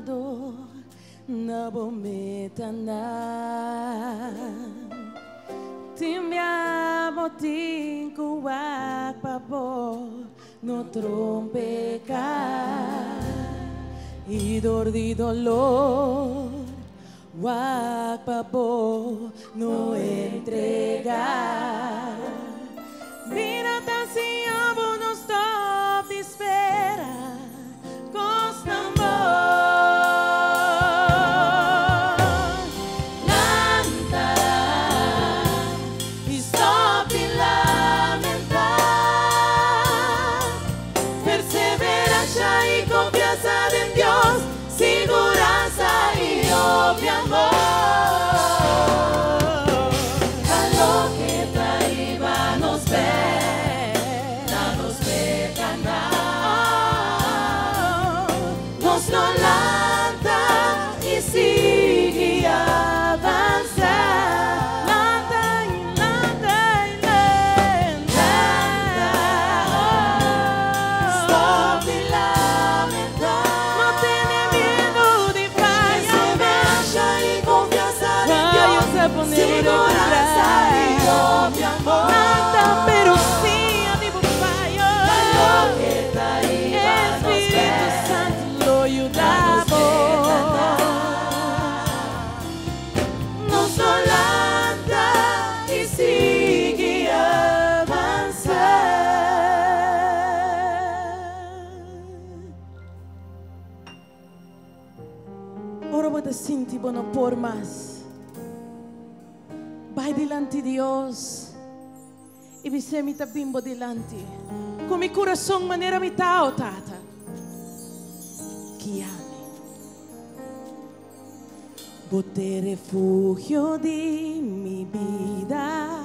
Salvador na bometa na timbiamo tinko wak pabo no trompeca y dor di dolor wak pabo no entregar. Mira tan si amo no stop de espera costa amor. Lanta y stop de lamentar. Perseverancia y confianza en Dios, seguranza y obvio amor. Sigue avançar, lanta e lanta e lenta. Stop de lamentar, não tenha medo de falhar. Perseverança e confiança em Deus, segurança e obvio amor. Nada pero sim a vivo fallo. Espírito Santo lo ayudamos. Ora vou sentir não por mais. Vai delante de Deus e você me tá bimbo delante. Com meu coração maneira me tá, oh, tata. Guia-me. Bote refúgio de minha vida.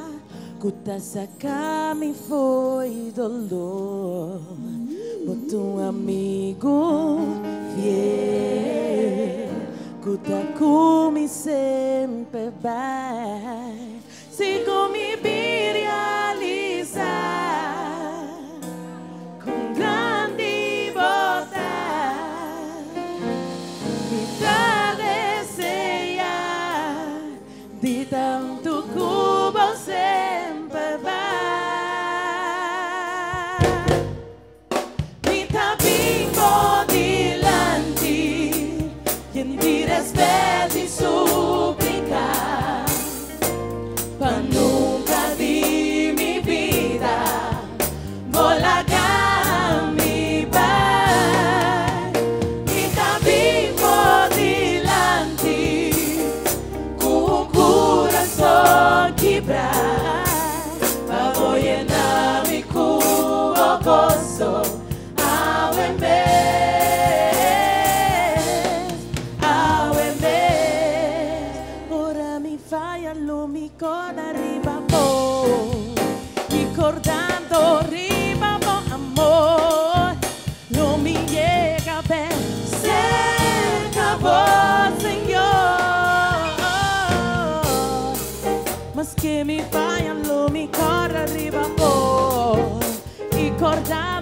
Cuta sacar-me foi dolor. Bote amigo fiel. Cuta come sempre vai. Se come realizar com grande bondade, me dá desejar de tanto cubo sempre vai. Me dá bingo delante, quem te respeita e suplicar, para nunca de mi vida volar mi pai. E tá vivo delante, com o coração quebrar, para llenar-me com o gozo ao fallarlo mi con arriba recordando arriba amor, no me llega a ver cerca vos Señor, mas que me fallarlo mi con arriba recordando